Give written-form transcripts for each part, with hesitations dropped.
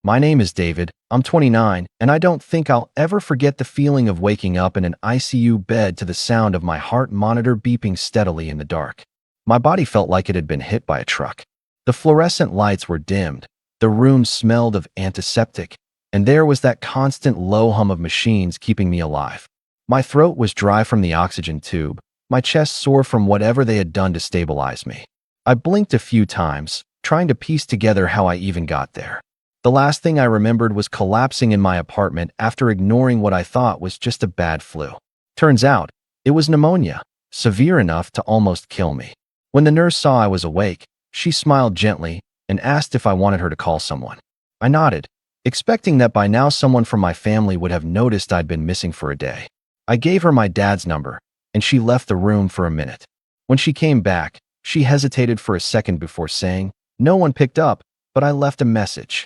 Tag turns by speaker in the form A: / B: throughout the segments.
A: My name is David, I'm 29, and I don't think I'll ever forget the feeling of waking up in an ICU bed to the sound of my heart monitor beeping steadily in the dark. My body felt like it had been hit by a truck. The fluorescent lights were dimmed, the room smelled of antiseptic, and there was that constant low hum of machines keeping me alive. My throat was dry from the oxygen tube, my chest sore from whatever they had done to stabilize me. I blinked a few times, trying to piece together how I even got there. The last thing I remembered was collapsing in my apartment after ignoring what I thought was just a bad flu. Turns out, it was pneumonia, severe enough to almost kill me. When the nurse saw I was awake, she smiled gently and asked if I wanted her to call someone. I nodded, expecting that by now someone from my family would have noticed I'd been missing for a day. I gave her my dad's number, and she left the room for a minute. When she came back, she hesitated for a second before saying, "No one picked up, but I left a message."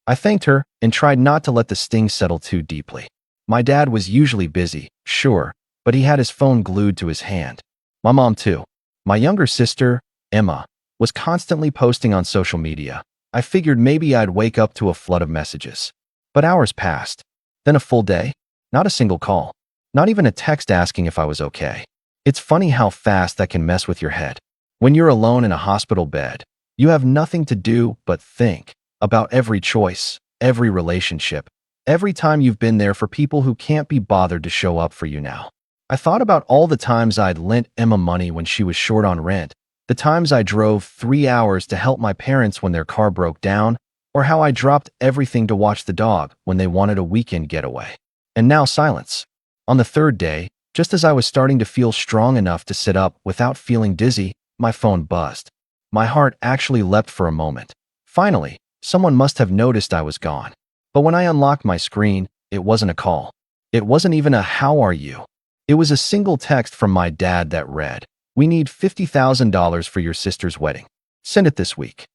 A: I thanked her and tried not to let the sting settle too deeply. My dad was usually busy, sure, but he had his phone glued to his hand. My mom too. My younger sister, Emma, was constantly posting on social media. I figured maybe I'd wake up to a flood of messages. But hours passed. Then a full day. Not a single call. Not even a text asking if I was okay. It's funny how fast that can mess with your head. When you're alone in a hospital bed, you have nothing to do but think about every choice, every relationship, every time you've been there for people who can't be bothered to show up for you now. I thought about all the times I'd lent Emma money when she was short on rent, the times I drove 3 hours to help my parents when their car broke down, or how I dropped everything to watch the dog when they wanted a weekend getaway. And now silence. On the third day, just as I was starting to feel strong enough to sit up without feeling dizzy, my phone buzzed. My heart actually leapt for a moment. Finally, someone must have noticed I was gone. But when I unlocked my screen, it wasn't a call. It wasn't even a "how are you?" It was a single text from my dad that read, "We need $50,000 for your sister's wedding. Send it this week."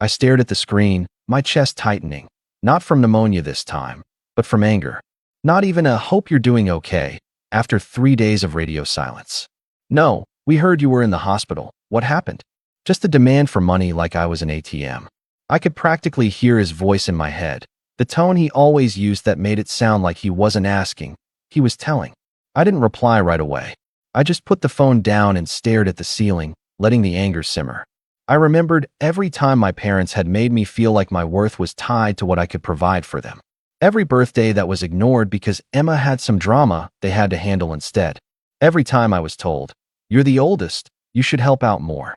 A: I stared at the screen, my chest tightening, not from pneumonia this time, but from anger. Not even a "hope you're doing okay," after 3 days of radio silence. "No, we heard you were in the hospital. What happened?" Just a demand for money like I was an ATM. I could practically hear his voice in my head, the tone he always used that made it sound like he wasn't asking, he was telling. I didn't reply right away. I just put the phone down and stared at the ceiling, letting the anger simmer. I remembered every time my parents had made me feel like my worth was tied to what I could provide for them. Every birthday that was ignored because Emma had some drama they had to handle instead. Every time I was told, "You're the oldest, you should help out more."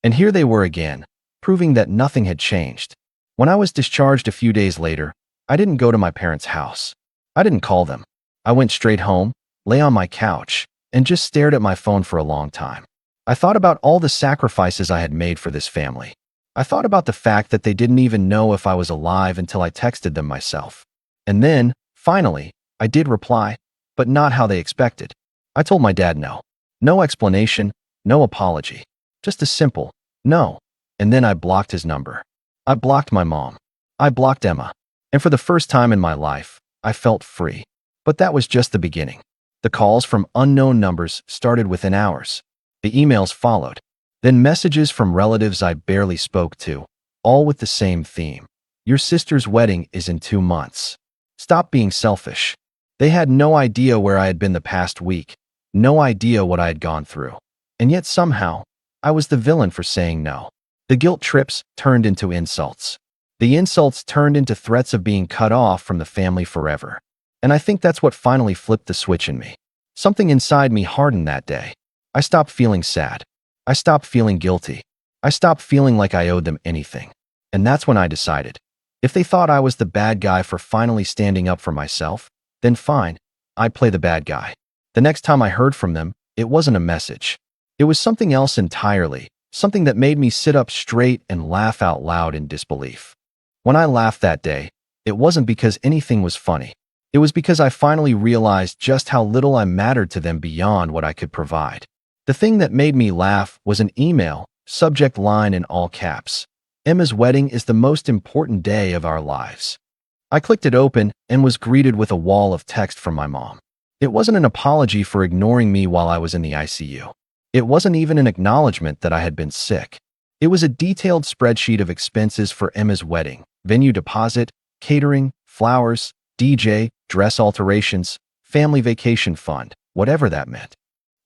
A: And here they were again, proving that nothing had changed. When I was discharged a few days later, I didn't go to my parents' house. I didn't call them. I went straight home, lay on my couch, and just stared at my phone for a long time. I thought about all the sacrifices I had made for this family. I thought about the fact that they didn't even know if I was alive until I texted them myself. And then, finally, I did reply, but not how they expected. I told my dad no. No explanation, no apology. Just a simple no. And then I blocked his number. I blocked my mom. I blocked Emma. And for the first time in my life, I felt free. But that was just the beginning. The calls from unknown numbers started within hours. The emails followed. Then messages from relatives I barely spoke to, all with the same theme. "Your sister's wedding is in 2 months. Stop being selfish." They had no idea where I had been the past week, no idea what I had gone through. And yet somehow, I was the villain for saying no. The guilt trips turned into insults. The insults turned into threats of being cut off from the family forever. And I think that's what finally flipped the switch in me. Something inside me hardened that day. I stopped feeling sad. I stopped feeling guilty. I stopped feeling like I owed them anything. And that's when I decided, if they thought I was the bad guy for finally standing up for myself, then fine, I'd play the bad guy. The next time I heard from them, it wasn't a message. It was something else entirely. Something that made me sit up straight and laugh out loud in disbelief. When I laughed that day, it wasn't because anything was funny. It was because I finally realized just how little I mattered to them beyond what I could provide. The thing that made me laugh was an email, subject line in all caps. "Emma's wedding is the most important day of our lives." I clicked it open and was greeted with a wall of text from my mom. It wasn't an apology for ignoring me while I was in the ICU. It wasn't even an acknowledgement that I had been sick. It was a detailed spreadsheet of expenses for Emma's wedding, venue deposit, catering, flowers, DJ, dress alterations, family vacation fund, whatever that meant.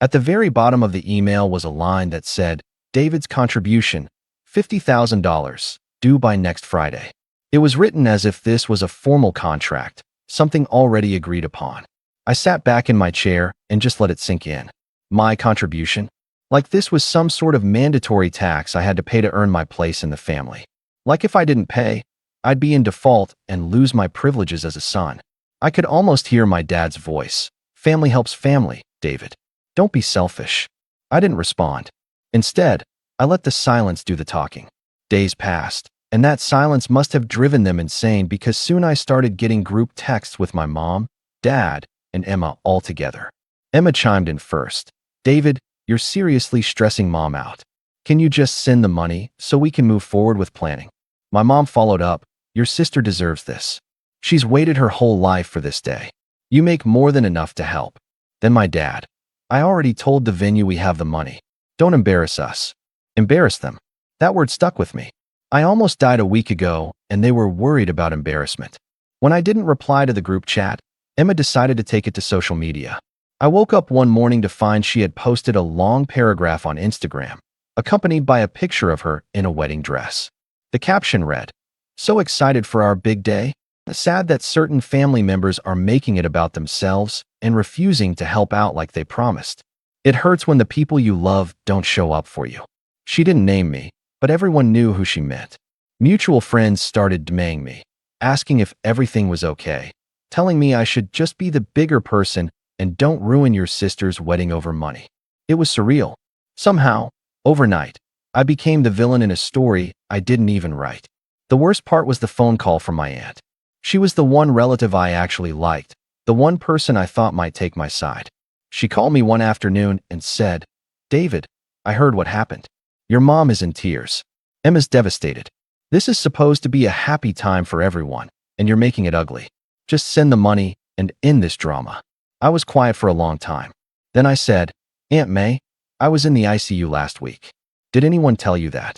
A: At the very bottom of the email was a line that said, David's contribution, $50,000, due by next Friday. It was written as if this was a formal contract, something already agreed upon. I sat back in my chair and just let it sink in. My contribution? Like this was some sort of mandatory tax I had to pay to earn my place in the family. Like if I didn't pay, I'd be in default and lose my privileges as a son. I could almost hear my dad's voice. Family helps family, David. Don't be selfish. I didn't respond. Instead, I let the silence do the talking. Days passed, and that silence must have driven them insane because soon I started getting group texts with my mom, dad, and Emma all together. Emma chimed in first. David, you're seriously stressing mom out. Can you just send the money so we can move forward with planning? My mom followed up. Your sister deserves this. She's waited her whole life for this day. You make more than enough to help. Then my dad. I already told the venue we have the money. Don't embarrass us. Embarrass them. That word stuck with me. I almost died a week ago, and they were worried about embarrassment. When I didn't reply to the group chat, Emma decided to take it to social media. I woke up one morning to find she had posted a long paragraph on Instagram, accompanied by a picture of her in a wedding dress. The caption read, "So excited for our big day? Sad that certain family members are making it about themselves and refusing to help out like they promised. It hurts when the people you love don't show up for you." She didn't name me, but everyone knew who she meant. Mutual friends started DMing me, asking if everything was okay, telling me I should just be the bigger person and don't ruin your sister's wedding over money. It was surreal. Somehow, overnight, I became the villain in a story I didn't even write. The worst part was the phone call from my aunt. She was the one relative I actually liked, the one person I thought might take my side. She called me one afternoon and said, David, I heard what happened. Your mom is in tears. Emma's devastated. This is supposed to be a happy time for everyone, and you're making it ugly. Just send the money and end this drama. I was quiet for a long time. Then I said, Aunt May, I was in the ICU last week. Did anyone tell you that?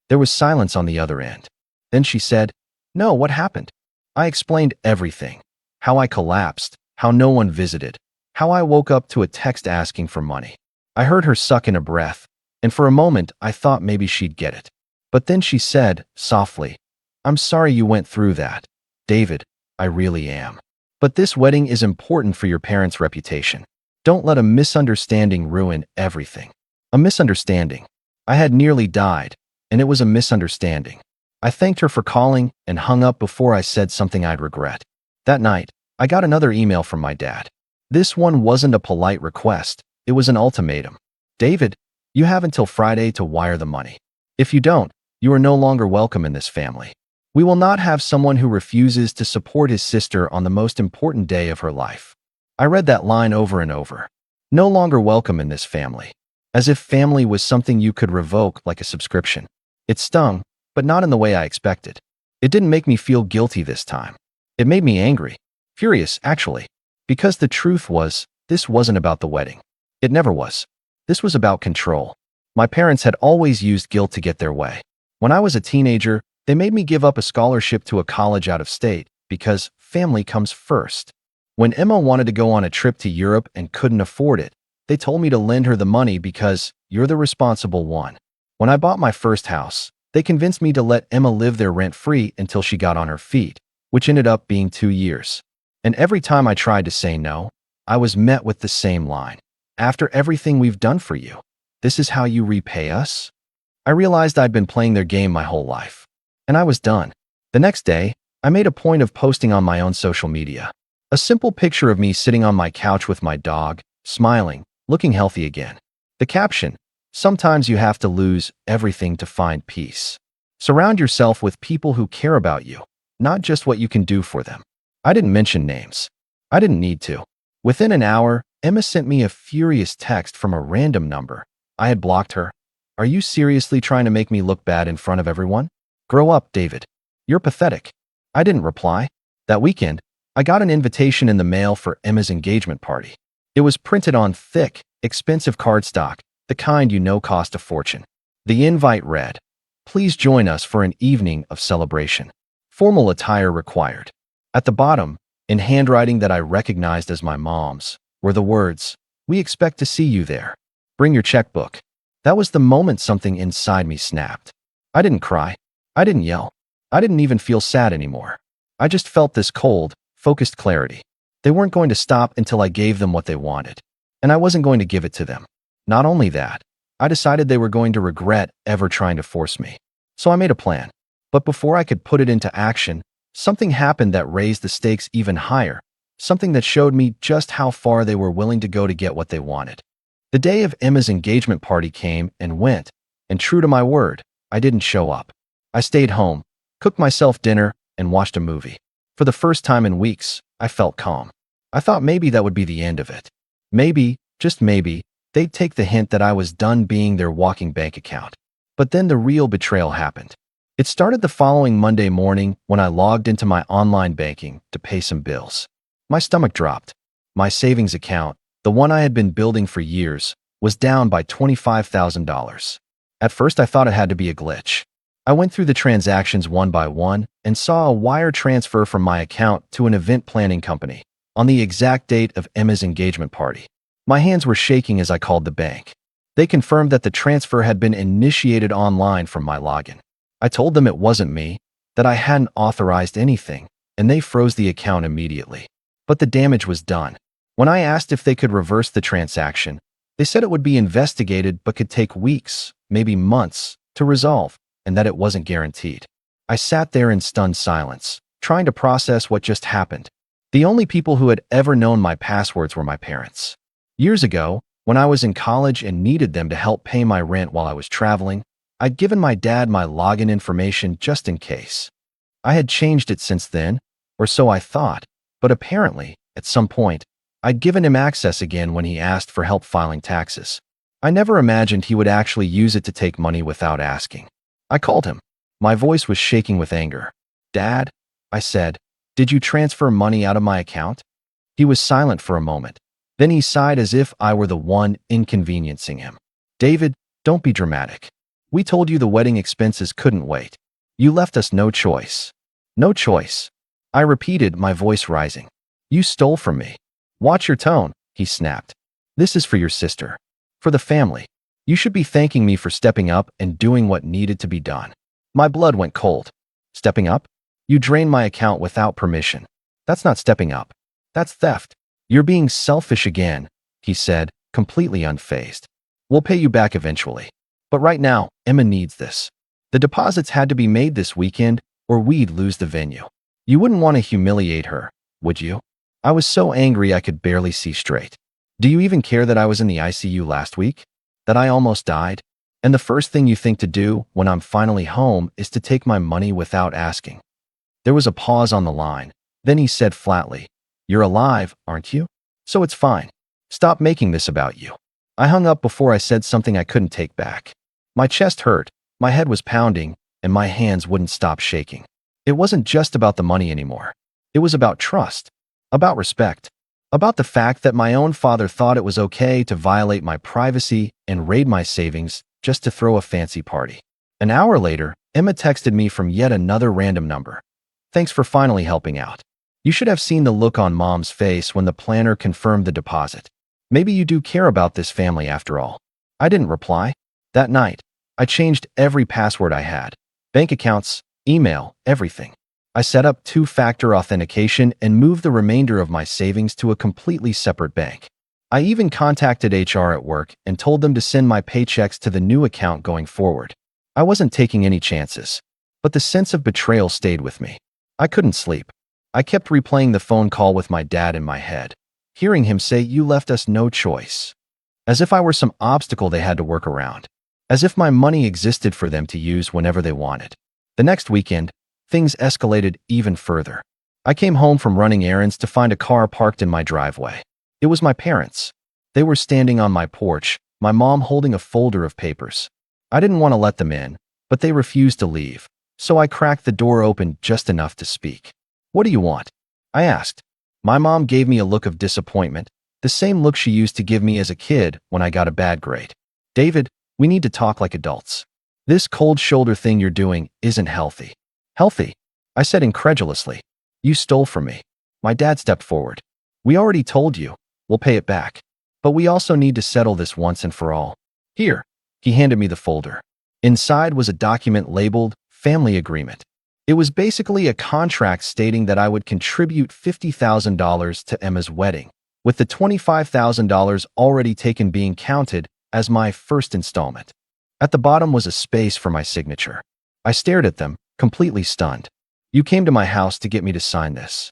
A: There was silence on the other end. Then she said, No, what happened? I explained everything. How I collapsed, how no one visited, how I woke up to a text asking for money. I heard her suck in a breath, and for a moment I thought maybe she'd get it. But then she said, softly, I'm sorry you went through that. David, I really am. But this wedding is important for your parents' reputation. Don't let a misunderstanding ruin everything. A misunderstanding. I had nearly died, and it was a misunderstanding. I thanked her for calling and hung up before I said something I'd regret. That night, I got another email from my dad. This one wasn't a polite request. It was an ultimatum. David, you have until Friday to wire the money. If you don't, you are no longer welcome in this family. We will not have someone who refuses to support his sister on the most important day of her life. I read that line over and over. No longer welcome in this family. As if family was something you could revoke like a subscription. It stung, but not in the way I expected. It didn't make me feel guilty this time. It made me angry. Furious, actually. Because the truth was, this wasn't about the wedding. It never was. This was about control. My parents had always used guilt to get their way. When I was a teenager, they made me give up a scholarship to a college out of state because family comes first. When Emma wanted to go on a trip to Europe and couldn't afford it, they told me to lend her the money because you're the responsible one. When I bought my first house, they convinced me to let Emma live there rent-free until she got on her feet, which ended up being 2 years. And every time I tried to say no, I was met with the same line. After everything we've done for you, this is how you repay us? I realized I'd been playing their game my whole life. And I was done. The next day, I made a point of posting on my own social media. A simple picture of me sitting on my couch with my dog, smiling, looking healthy again. The caption, sometimes you have to lose everything to find peace. Surround yourself with people who care about you, not just what you can do for them. I didn't mention names. I didn't need to. Within an hour, Emma sent me a furious text from a random number. I had blocked her. Are you seriously trying to make me look bad in front of everyone? Grow up, David. You're pathetic. I didn't reply. That weekend, I got an invitation in the mail for Emma's engagement party. It was printed on thick, expensive cardstock, the kind you know cost a fortune. The invite read, Please join us for an evening of celebration. Formal attire required. At the bottom, in handwriting that I recognized as my mom's, were the words, "We expect to see you there. Bring your checkbook." That was the moment something inside me snapped. I didn't cry. I didn't yell. I didn't even feel sad anymore. I just felt this cold, focused clarity. They weren't going to stop until I gave them what they wanted. And I wasn't going to give it to them. Not only that, I decided they were going to regret ever trying to force me. So I made a plan. But before I could put it into action, something happened that raised the stakes even higher, something that showed me just how far they were willing to go to get what they wanted. The day of Emma's engagement party came and went, and true to my word, I didn't show up. I stayed home, cooked myself dinner, and watched a movie. For the first time in weeks, I felt calm. I thought maybe that would be the end of it. Maybe, just maybe, they'd take the hint that I was done being their walking bank account. But then the real betrayal happened. It started the following Monday morning when I logged into my online banking to pay some bills. My stomach dropped. My savings account, the one I had been building for years, was down by $25,000. At first I thought it had to be a glitch. I went through the transactions one by one and saw a wire transfer from my account to an event planning company on the exact date of Emma's engagement party. My hands were shaking as I called the bank. They confirmed that the transfer had been initiated online from my login. I told them it wasn't me, that I hadn't authorized anything, and they froze the account immediately. But the damage was done. When I asked if they could reverse the transaction, they said it would be investigated but could take weeks, maybe months, to resolve, and that it wasn't guaranteed. I sat there in stunned silence, trying to process what just happened. The only people who had ever known my passwords were my parents. Years ago, when I was in college and needed them to help pay my rent while I was traveling, I'd given my dad my login information just in case. I had changed it since then, or so I thought, but apparently, at some point, I'd given him access again when he asked for help filing taxes. I never imagined he would actually use it to take money without asking. I called him. My voice was shaking with anger. "Dad," I said, "did you transfer money out of my account?" He was silent for a moment. Then he sighed as if I were the one inconveniencing him. "David, don't be dramatic. We told you the wedding expenses couldn't wait. You left us no choice." "No choice," I repeated, my voice rising. "You stole from me." "Watch your tone," he snapped. "This is for your sister. For the family. You should be thanking me for stepping up and doing what needed to be done." My blood went cold. "Stepping up? You drained my account without permission. That's not stepping up. That's theft." "You're being selfish again," he said, completely unfazed. "We'll pay you back eventually. But right now, Emma needs this. The deposits had to be made this weekend or we'd lose the venue. You wouldn't want to humiliate her, would you?" I was so angry I could barely see straight. "Do you even care that I was in the ICU last week? That I almost died? And the first thing you think to do when I'm finally home is to take my money without asking?" There was a pause on the line. Then he said flatly, "You're alive, aren't you? So it's fine. Stop making this about you." I hung up before I said something I couldn't take back. My chest hurt, my head was pounding, and my hands wouldn't stop shaking. It wasn't just about the money anymore. It was about trust, about respect, about the fact that my own father thought it was okay to violate my privacy and raid my savings just to throw a fancy party. An hour later, Emma texted me from yet another random number. "Thanks for finally helping out. You should have seen the look on Mom's face when the planner confirmed the deposit. Maybe you do care about this family after all." I didn't reply. That night, I changed every password I had. Bank accounts, email, everything. I set up two-factor authentication and moved the remainder of my savings to a completely separate bank. I even contacted HR at work and told them to send my paychecks to the new account going forward. I wasn't taking any chances, but the sense of betrayal stayed with me. I couldn't sleep. I kept replaying the phone call with my dad in my head, hearing him say, "You left us no choice." As if I were some obstacle they had to work around. As if my money existed for them to use whenever they wanted. The next weekend, things escalated even further. I came home from running errands to find a car parked in my driveway. It was my parents. They were standing on my porch, my mom holding a folder of papers. I didn't want to let them in, but they refused to leave, so I cracked the door open just enough to speak. "What do you want?" I asked. My mom gave me a look of disappointment, the same look she used to give me as a kid when I got a bad grade. "David, we need to talk like adults. This cold shoulder thing you're doing isn't healthy." "Healthy?" I said incredulously. You stole from me. My dad stepped forward. We already told you. We'll pay it back. But we also need to settle this once and for all. Here. He handed me the folder. Inside was a document labeled Family Agreement. It was basically a contract stating that I would contribute $50,000 to Emma's wedding, with the $25,000 already taken being counted as my first installment. At the bottom was a space for my signature. I stared at them, completely stunned. You came to my house to get me to sign this.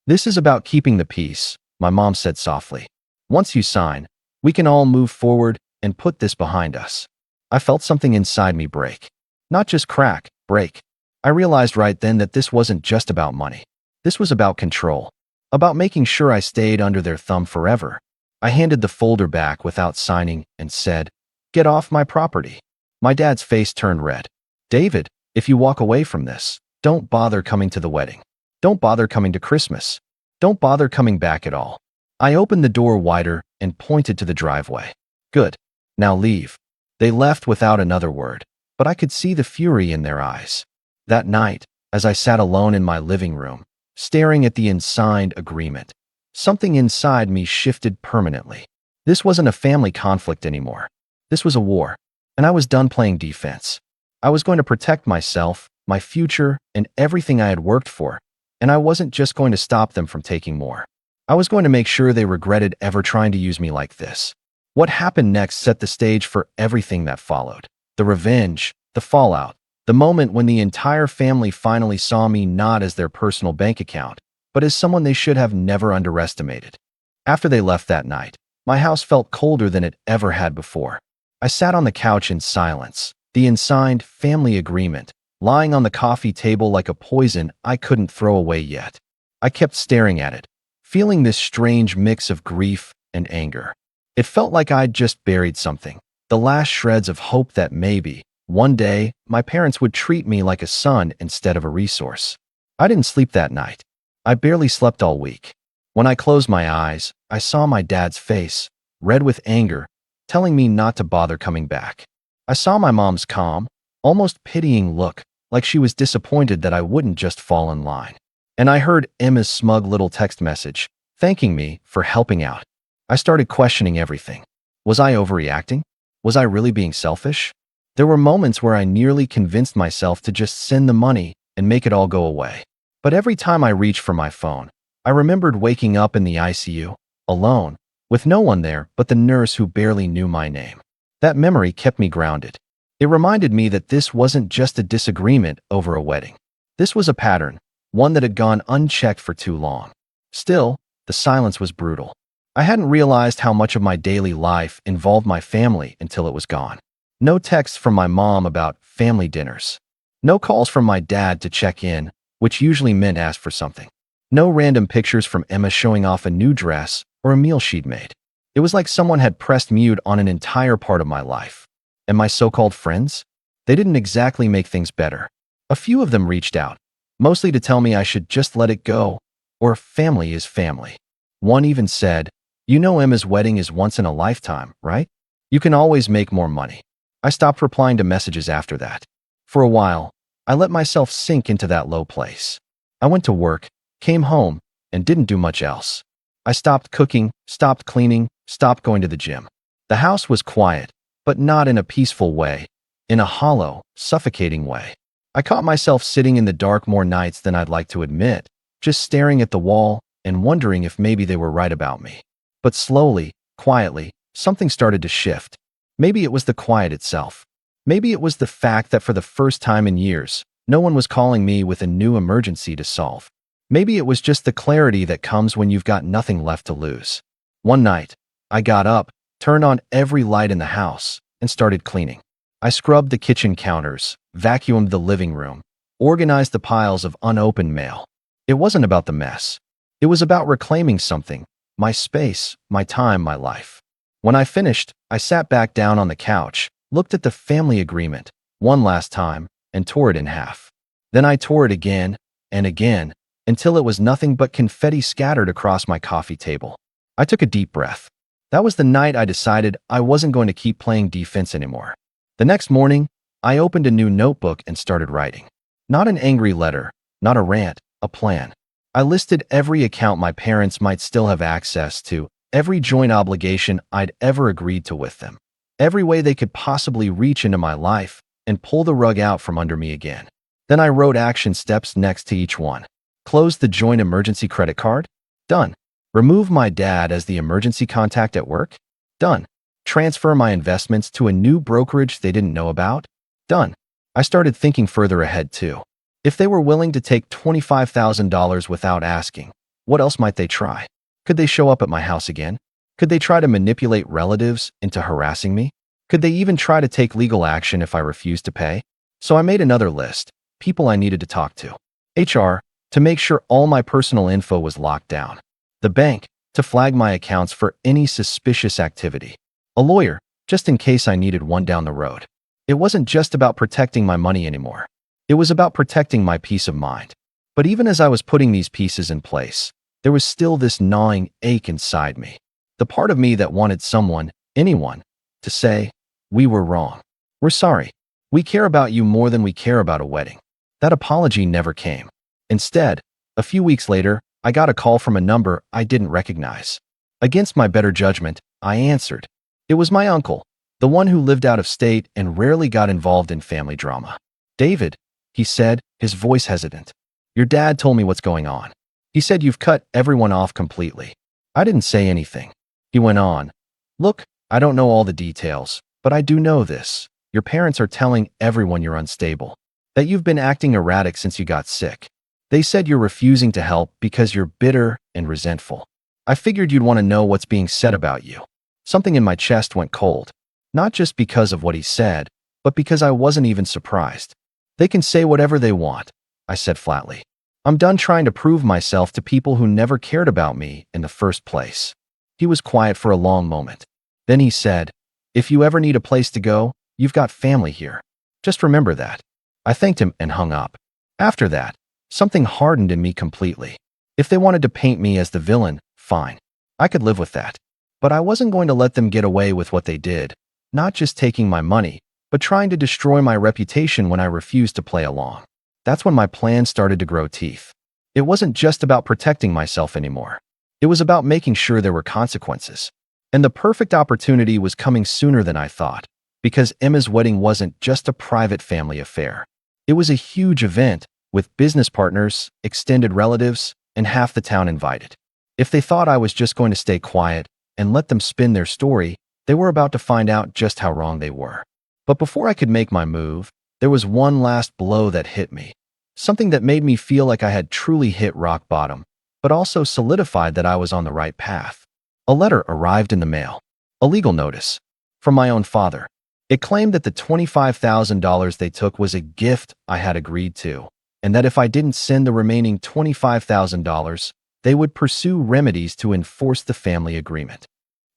A: This is about keeping the peace, my mom said softly. Once you sign, we can all move forward and put this behind us. I felt something inside me break. Not just crack, break. I realized right then that this wasn't just about money. This was about control. About making sure I stayed under their thumb forever. I handed the folder back without signing and said, "Get off my property." My dad's face turned red. "David, if you walk away from this, don't bother coming to the wedding. Don't bother coming to Christmas. Don't bother coming back at all." I opened the door wider and pointed to the driveway. "Good. Now leave." They left without another word, but I could see the fury in their eyes. That night, as I sat alone in my living room, staring at the unsigned agreement, something inside me shifted permanently. This wasn't a family conflict anymore. This was a war, and I was done playing defense. I was going to protect myself, my future, and everything I had worked for, and I wasn't just going to stop them from taking more. I was going to make sure they regretted ever trying to use me like this. What happened next set the stage for everything that followed. The revenge, the fallout, the moment when the entire family finally saw me not as their personal bank account, but as someone they should have never underestimated. After they left that night, my house felt colder than it ever had before. I sat on the couch in silence, the unsigned family agreement, lying on the coffee table like a poison I couldn't throw away yet. I kept staring at it, feeling this strange mix of grief and anger. It felt like I'd just buried something, the last shreds of hope that maybe, one day, my parents would treat me like a son instead of a resource. I didn't sleep that night. I barely slept all week. When I closed my eyes, I saw my dad's face, red with anger, telling me not to bother coming back. I saw my mom's calm, almost pitying look, like she was disappointed that I wouldn't just fall in line. And I heard Emma's smug little text message, thanking me for helping out. I started questioning everything. Was I overreacting? Was I really being selfish? There were moments where I nearly convinced myself to just send the money and make it all go away. But every time I reached for my phone, I remembered waking up in the ICU, alone, with no one there but the nurse who barely knew my name. That memory kept me grounded. It reminded me that this wasn't just a disagreement over a wedding. This was a pattern, one that had gone unchecked for too long. Still, the silence was brutal. I hadn't realized how much of my daily life involved my family until it was gone. No texts from my mom about family dinners. No calls from my dad to check in, which usually meant ask for something. No random pictures from Emma showing off a new dress or a meal she'd made. It was like someone had pressed mute on an entire part of my life. And my so-called friends? They didn't exactly make things better. A few of them reached out, mostly to tell me I should just let it go, or family is family. One even said, "You know Emma's wedding is once in a lifetime, right? You can always make more money." I stopped replying to messages after that. For a while, I let myself sink into that low place. I went to work, came home, and didn't do much else. I stopped cooking, stopped cleaning, stopped going to the gym. The house was quiet, but not in a peaceful way, in a hollow, suffocating way. I caught myself sitting in the dark more nights than I'd like to admit, just staring at the wall and wondering if maybe they were right about me. But slowly, quietly, something started to shift. Maybe it was the quiet itself. Maybe it was the fact that for the first time in years, no one was calling me with a new emergency to solve. Maybe it was just the clarity that comes when you've got nothing left to lose. One night, I got up, turned on every light in the house, and started cleaning. I scrubbed the kitchen counters, vacuumed the living room, organized the piles of unopened mail. It wasn't about the mess. It was about reclaiming something, my space, my time, my life. When I finished, I sat back down on the couch, looked at the family agreement, one last time, and tore it in half. Then I tore it again, and again, until it was nothing but confetti scattered across my coffee table. I took a deep breath. That was the night I decided I wasn't going to keep playing defense anymore. The next morning, I opened a new notebook and started writing. Not an angry letter, Not a rant, a plan. I listed every account my parents might still have access to, every joint obligation I'd ever agreed to with them, every way they could possibly reach into my life and pull the rug out from under me again. Then I wrote action steps next to each one. Close the joint emergency credit card? Done. Remove my dad as the emergency contact at work? Done. Transfer my investments to a new brokerage they didn't know about? Done. I started thinking further ahead too. If they were willing to take $25,000 without asking, what else might they try? Could they show up at my house again? Could they try to manipulate relatives into harassing me? Could they even try to take legal action if I refused to pay? So I made another list, people I needed to talk to. HR, to make sure all my personal info was locked down. The bank, to flag my accounts for any suspicious activity. A lawyer, just in case I needed one down the road. It wasn't just about protecting my money anymore. It was about protecting my peace of mind. But even as I was putting these pieces in place, there was still this gnawing ache inside me. The part of me that wanted someone, anyone, to say, "We were wrong. We're sorry. We care about you more than we care about a wedding." That apology never came. Instead, a few weeks later, I got a call from a number I didn't recognize. Against my better judgment, I answered. It was my uncle, the one who lived out of state and rarely got involved in family drama. "David," he said, his voice hesitant. "Your dad told me what's going on. He said you've cut everyone off completely." I didn't say anything. He went on. "Look, I don't know all the details, but I do know this. Your parents are telling everyone you're unstable, that you've been acting erratic since you got sick. They said you're refusing to help because you're bitter and resentful. I figured you'd want to know what's being said about you." Something in my chest went cold, not just because of what he said, but because I wasn't even surprised. "They can say whatever they want," I said flatly. "I'm done trying to prove myself to people who never cared about me in the first place." He was quiet for a long moment. Then he said, "If you ever need a place to go, you've got family here. Just remember that." I thanked him and hung up. After that, something hardened in me completely. If they wanted to paint me as the villain, fine. I could live with that. But I wasn't going to let them get away with what they did, not just taking my money, but trying to destroy my reputation when I refused to play along. That's when my plan started to grow teeth. It wasn't just about protecting myself anymore. It was about making sure there were consequences. And the perfect opportunity was coming sooner than I thought, because Emma's wedding wasn't just a private family affair. It was a huge event, with business partners, extended relatives, and half the town invited. If they thought I was just going to stay quiet and let them spin their story, they were about to find out just how wrong they were. But before I could make my move, there was one last blow that hit me. Something that made me feel like I had truly hit rock bottom, but also solidified that I was on the right path. A letter arrived in the mail. A legal notice. From my own father. It claimed that the $25,000 they took was a gift I had agreed to, and that if I didn't send the remaining $25,000, they would pursue remedies to enforce the family agreement.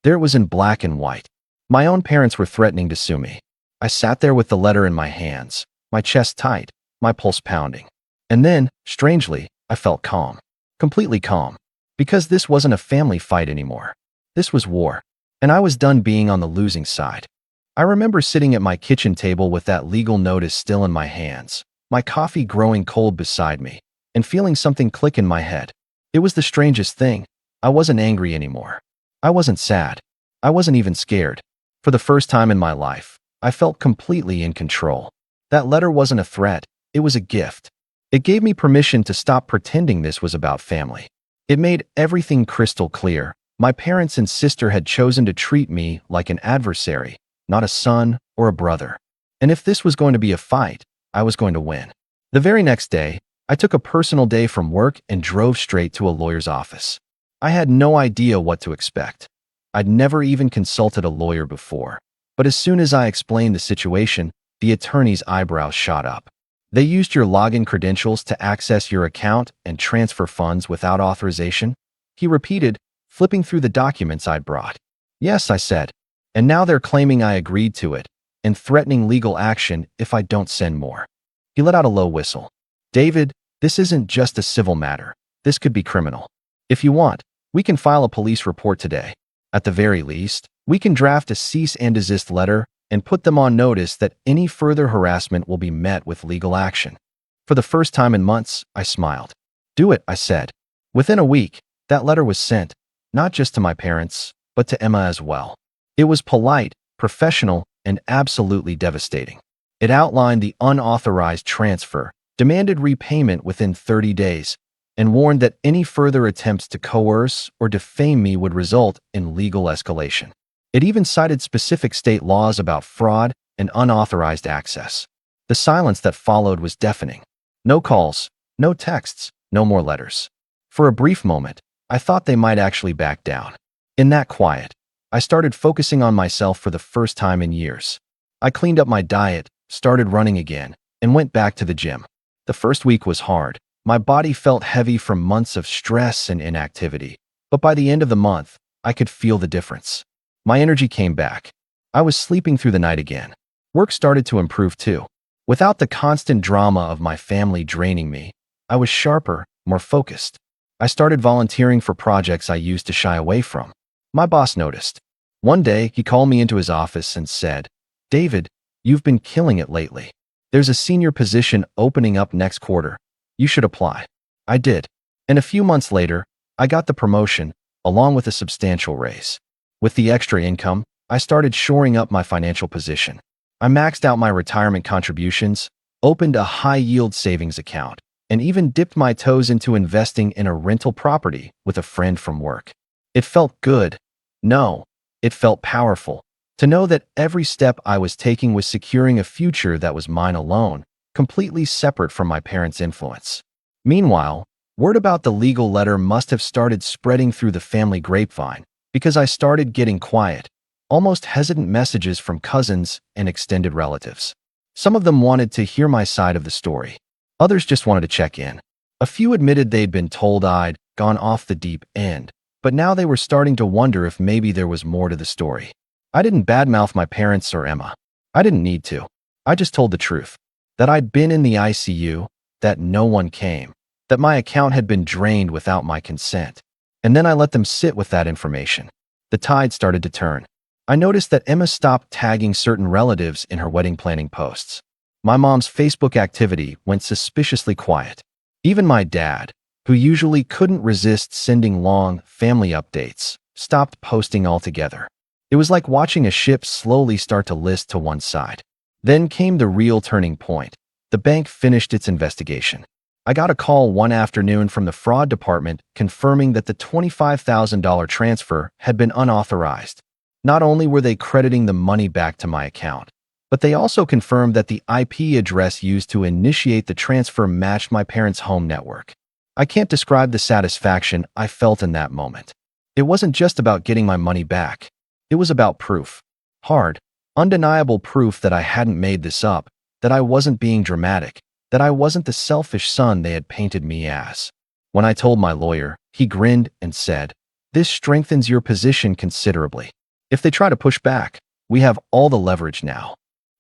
A: There it was in black and white. My own parents were threatening to sue me. I sat there with the letter in my hands, my chest tight, my pulse pounding. And then, strangely, I felt calm. Completely calm. Because this wasn't a family fight anymore. This was war. And I was done being on the losing side. I remember sitting at my kitchen table with that legal notice still in my hands, my coffee growing cold beside me, and feeling something click in my head. It was the strangest thing. I wasn't angry anymore. I wasn't sad. I wasn't even scared. For the first time in my life, I felt completely in control. That letter wasn't a threat. It was a gift. It gave me permission to stop pretending this was about family. It made everything crystal clear. My parents and sister had chosen to treat me like an adversary, not a son or a brother. And if this was going to be a fight, I was going to win. The very next day, I took a personal day from work and drove straight to a lawyer's office. I had no idea what to expect. I'd never even consulted a lawyer before. But as soon as I explained the situation, the attorney's eyebrows shot up. "They used your login credentials to access your account and transfer funds without authorization?" he repeated, flipping through the documents I'd brought. "Yes," I said. "And now they're claiming I agreed to it and threatening legal action if I don't send more." He let out a low whistle. "David, this isn't just a civil matter. This could be criminal. If you want, we can file a police report today. At the very least, we can draft a cease and desist letter and put them on notice that any further harassment will be met with legal action." For the first time in months, I smiled. Do it, I said. Within a week, that letter was sent, not just to my parents, but to Emma as well. It was polite, professional, and absolutely devastating. It outlined the unauthorized transfer, demanded repayment within 30 days, and warned that any further attempts to coerce or defame me would result in legal escalation. It even cited specific state laws about fraud and unauthorized access. The silence that followed was deafening. No calls, no texts, no more letters. For a brief moment, I thought they might actually back down. In that quiet, I started focusing on myself for the first time in years. I cleaned up my diet, started running again, and went back to the gym. The first week was hard. My body felt heavy from months of stress and inactivity, but by the end of the month, I could feel the difference. My energy came back. I was sleeping through the night again. Work started to improve too. Without the constant drama of my family draining me, I was sharper, more focused. I started volunteering for projects I used to shy away from. My boss noticed. One day, he called me into his office and said, "David, you've been killing it lately. There's a senior position opening up next quarter. You should apply." I did. And a few months later, I got the promotion, along with a substantial raise. With the extra income, I started shoring up my financial position. I maxed out my retirement contributions, opened a high-yield savings account, and even dipped my toes into investing in a rental property with a friend from work. It felt good. No, it felt powerful. To know that every step I was taking was securing a future that was mine alone, completely separate from my parents' influence. Meanwhile, word about the legal letter must have started spreading through the family grapevine, because I started getting quiet, almost hesitant messages from cousins and extended relatives. Some of them wanted to hear my side of the story. Others just wanted to check in. A few admitted they'd been told I'd gone off the deep end, but now they were starting to wonder if maybe there was more to the story. I didn't badmouth my parents or Emma. I didn't need to. I just told the truth. That I'd been in the ICU, that no one came, that my account had been drained without my consent. And then I let them sit with that information. The tide started to turn. I noticed that Emma stopped tagging certain relatives in her wedding planning posts. My mom's Facebook activity went suspiciously quiet. Even my dad, who usually couldn't resist sending long family updates, stopped posting altogether. It was like watching a ship slowly start to list to one side. Then came the real turning point. The bank finished its investigation. I got a call one afternoon from the fraud department confirming that the $25,000 transfer had been unauthorized. Not only were they crediting the money back to my account, but they also confirmed that the IP address used to initiate the transfer matched my parents' home network. I can't describe the satisfaction I felt in that moment. It wasn't just about getting my money back. It was about proof. Hard, undeniable proof that I hadn't made this up, that I wasn't being dramatic, that I wasn't the selfish son they had painted me as. When I told my lawyer, he grinned and said, "This strengthens your position considerably. If they try to push back, we have all the leverage now."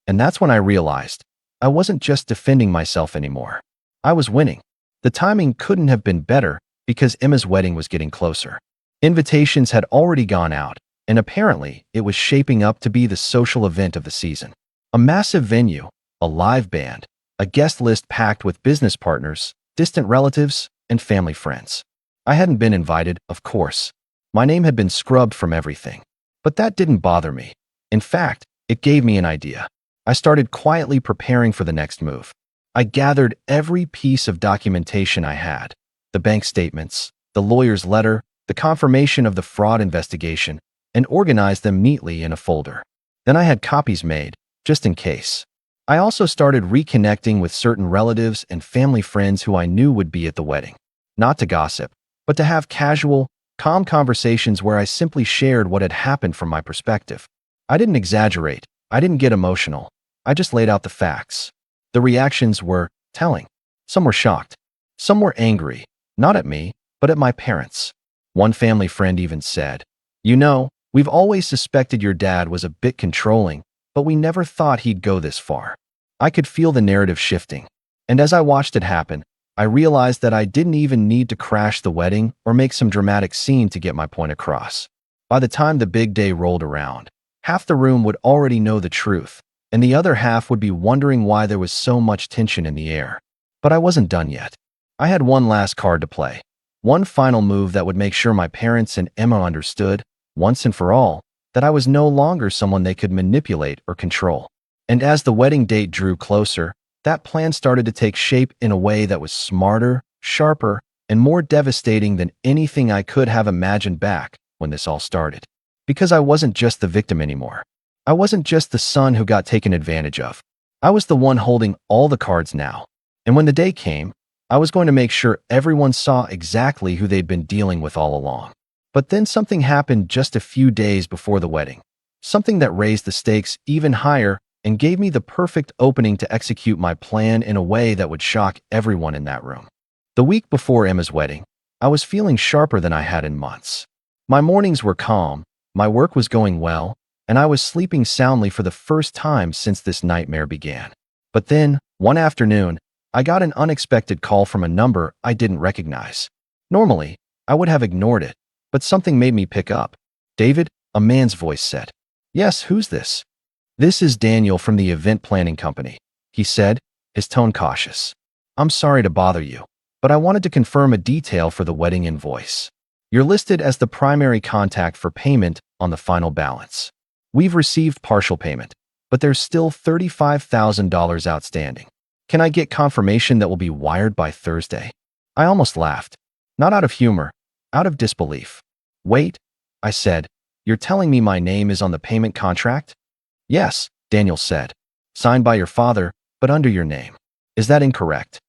A: And that's when I realized I wasn't just defending myself anymore. I was winning. The timing couldn't have been better because Emma's wedding was getting closer. Invitations had already gone out, and apparently it was shaping up to be the social event of the season. A massive venue, a live band, a guest list packed with business partners, distant relatives, and family friends. I hadn't been invited, of course. My name had been scrubbed from everything. But that didn't bother me. In fact, it gave me an idea. I started quietly preparing for the next move. I gathered every piece of documentation I had, the bank statements, the lawyer's letter, the confirmation of the fraud investigation, and organized them neatly in a folder. Then I had copies made, just in case. I also started reconnecting with certain relatives and family friends who I knew would be at the wedding. Not to gossip, but to have casual, calm conversations where I simply shared what had happened from my perspective. I didn't exaggerate. I didn't get emotional. I just laid out the facts. The reactions were telling. Some were shocked. Some were angry, not at me, but at my parents. One family friend even said, "You know, we've always suspected your dad was a bit controlling, but we never thought he'd go this far." I could feel the narrative shifting. And as I watched it happen, I realized that I didn't even need to crash the wedding or make some dramatic scene to get my point across. By the time the big day rolled around, half the room would already know the truth, and the other half would be wondering why there was so much tension in the air. But I wasn't done yet. I had one last card to play. One final move that would make sure my parents and Emma understood, once and for all, that I was no longer someone they could manipulate or control. And as the wedding date drew closer, that plan started to take shape in a way that was smarter, sharper, and more devastating than anything I could have imagined back when this all started. Because I wasn't just the victim anymore. I wasn't just the son who got taken advantage of. I was the one holding all the cards now. And when the day came, I was going to make sure everyone saw exactly who they'd been dealing with all along. But then something happened just a few days before the wedding. Something that raised the stakes even higher and gave me the perfect opening to execute my plan in a way that would shock everyone in that room. The week before Emma's wedding, I was feeling sharper than I had in months. My mornings were calm, my work was going well, and I was sleeping soundly for the first time since this nightmare began. But then, one afternoon, I got an unexpected call from a number I didn't recognize. Normally, I would have ignored it, but something made me pick up. "David," a man's voice said. "Yes, who's this?" "This is Daniel from the event planning company," he said, his tone cautious. "I'm sorry to bother you, but I wanted to confirm a detail for the wedding invoice. You're listed as the primary contact for payment on the final balance. We've received partial payment, but there's still $35,000 outstanding. Can I get confirmation that will be wired by Thursday?" I almost laughed. Not out of humor, out of disbelief. "Wait," I said, "you're telling me my name is on the payment contract?" "Yes," Daniel said. "Signed by your father, but under your name. Is that incorrect?"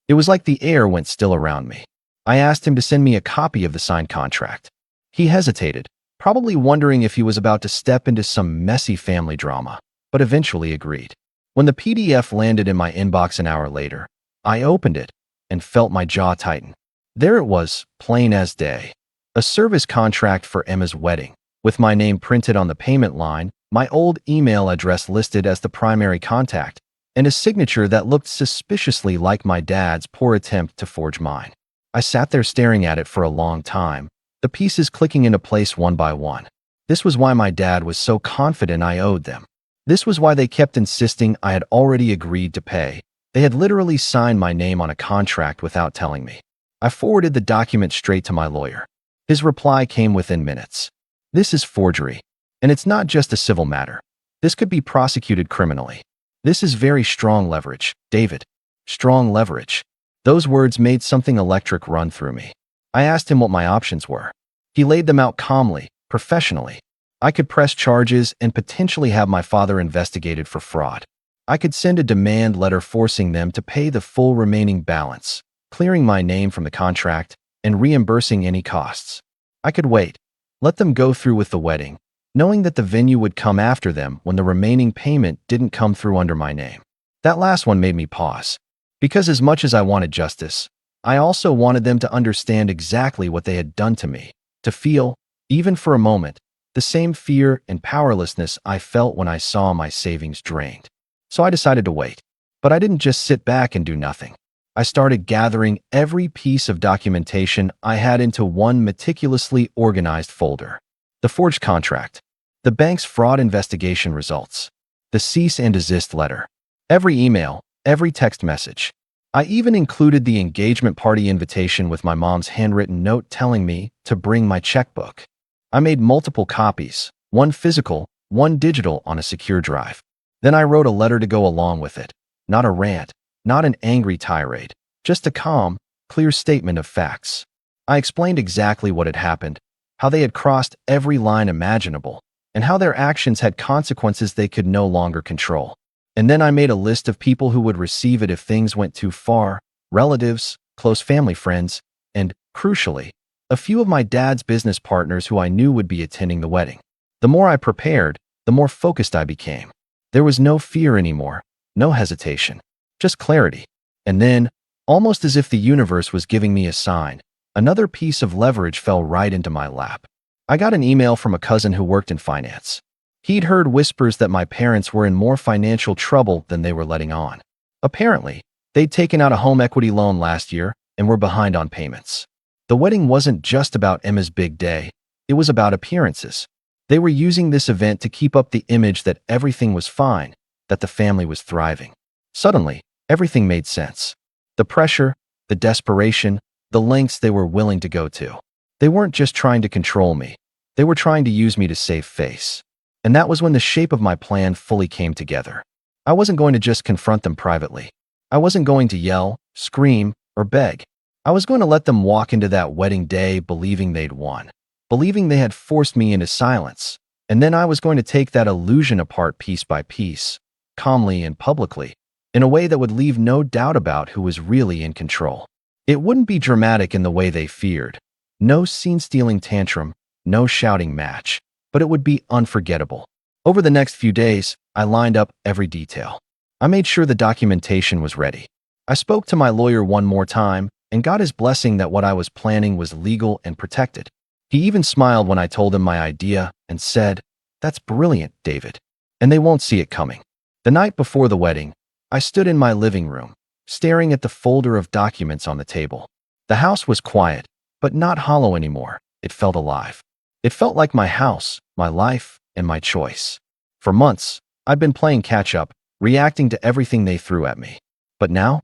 A: It was like the air went still around me. I asked him to send me a copy of the signed contract. He hesitated, probably wondering if he was about to step into some messy family drama, but eventually agreed. When the PDF landed in my inbox an hour later, I opened it and felt my jaw tighten. There it was, plain as day. A service contract for Emma's wedding, with my name printed on the payment line, my old email address listed as the primary contact, and a signature that looked suspiciously like my dad's poor attempt to forge mine. I sat there staring at it for a long time, the pieces clicking into place one by one. This was why my dad was so confident I owed them. This was why they kept insisting I had already agreed to pay. They had literally signed my name on a contract without telling me. I forwarded the document straight to my lawyer. His reply came within minutes. "This is forgery. And it's not just a civil matter. This could be prosecuted criminally. This is very strong leverage, David. Strong leverage." Those words made something electric run through me. I asked him what my options were. He laid them out calmly, professionally. I could press charges and potentially have my father investigated for fraud. I could send a demand letter forcing them to pay the full remaining balance, clearing my name from the contract, and reimbursing any costs. I could wait, let them go through with the wedding, knowing that the venue would come after them when the remaining payment didn't come through under my name. That last one made me pause. Because as much as I wanted justice, I also wanted them to understand exactly what they had done to me, to feel, even for a moment, the same fear and powerlessness I felt when I saw my savings drained. So I decided to wait. But I didn't just sit back and do nothing. I started gathering every piece of documentation I had into one meticulously organized folder. The forged contract, the bank's fraud investigation results, the cease and desist letter, every email, every text message. I even included the engagement party invitation with my mom's handwritten note telling me to bring my checkbook. I made multiple copies, one physical, one digital on a secure drive. Then I wrote a letter to go along with it. Not a rant, not an angry tirade, just a calm, clear statement of facts. I explained exactly what had happened, how they had crossed every line imaginable, and how their actions had consequences they could no longer control. And then I made a list of people who would receive it if things went too far, relatives, close family friends, and, crucially, a few of my dad's business partners who I knew would be attending the wedding. The more I prepared, the more focused I became. There was no fear anymore, no hesitation, just clarity. And then, almost as if the universe was giving me a sign, another piece of leverage fell right into my lap. I got an email from a cousin who worked in finance. He'd heard whispers that my parents were in more financial trouble than they were letting on. Apparently, they'd taken out a home equity loan last year and were behind on payments. The wedding wasn't just about Emma's big day, it was about appearances. They were using this event to keep up the image that everything was fine, that the family was thriving. Suddenly, everything made sense. The pressure, the desperation, the lengths they were willing to go to. They weren't just trying to control me. They were trying to use me to save face. And that was when the shape of my plan fully came together. I wasn't going to just confront them privately. I wasn't going to yell, scream, or beg. I was going to let them walk into that wedding day believing they'd won, believing they had forced me into silence. And then I was going to take that illusion apart piece by piece, calmly and publicly, in a way that would leave no doubt about who was really in control. It wouldn't be dramatic in the way they feared. No scene-stealing tantrum, no shouting match, but it would be unforgettable. Over the next few days, I lined up every detail. I made sure the documentation was ready. I spoke to my lawyer one more time and got his blessing that what I was planning was legal and protected. He even smiled when I told him my idea and said, "That's brilliant, David." And they won't see it coming. The night before the wedding, I stood in my living room, staring at the folder of documents on the table. The house was quiet, but not hollow anymore. It felt alive. It felt like my house, my life, and my choice. For months, I'd been playing catch-up, reacting to everything they threw at me. But now,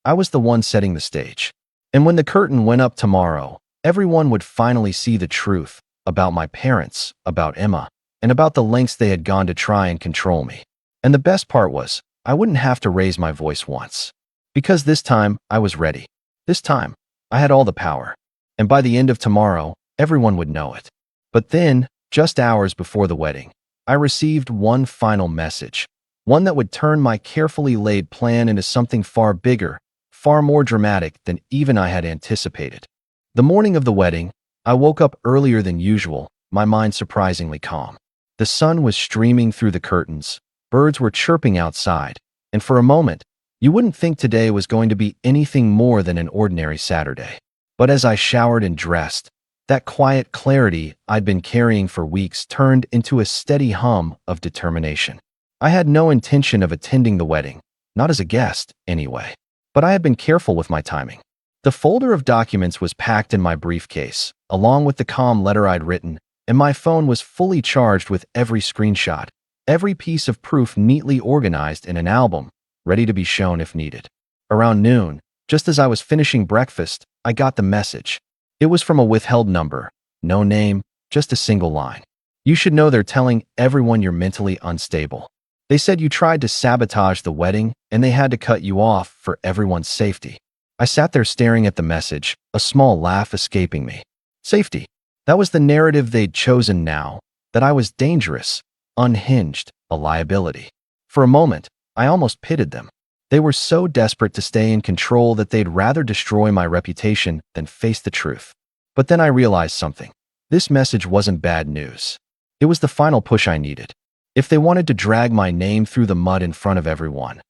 A: I was the one setting the stage. And when the curtain went up tomorrow, everyone would finally see the truth about my parents, about Emma, and about the lengths they had gone to try and control me. And the best part was, I wouldn't have to raise my voice once. Because this time, I was ready. This time, I had all the power. And by the end of tomorrow, everyone would know it. But then, just hours before the wedding, I received one final message. One that would turn my carefully laid plan into something far bigger, far more dramatic than even I had anticipated. The morning of the wedding, I woke up earlier than usual, my mind surprisingly calm. The sun was streaming through the curtains, birds were chirping outside, and for a moment, you wouldn't think today was going to be anything more than an ordinary Saturday. But as I showered and dressed, that quiet clarity I'd been carrying for weeks turned into a steady hum of determination. I had no intention of attending the wedding, not as a guest, anyway. But I had been careful with my timing. The folder of documents was packed in my briefcase, along with the calm letter I'd written, and my phone was fully charged with every screenshot, every piece of proof neatly organized in an album, ready to be shown if needed. Around noon, just as I was finishing breakfast, I got the message. It was from a withheld number, no name, just a single line. "You should know they're telling everyone you're mentally unstable. They said you tried to sabotage the wedding and they had to cut you off for everyone's safety." I sat there staring at the message, a small laugh escaping me. Safety. That was the narrative they'd chosen now, that I was dangerous, unhinged, a liability. For a moment, I almost pitied them. They were so desperate to stay in control that they'd rather destroy my reputation than face the truth. But then I realized something. This message wasn't bad news. It was the final push I needed. If they wanted to drag my name through the mud in front of everyone,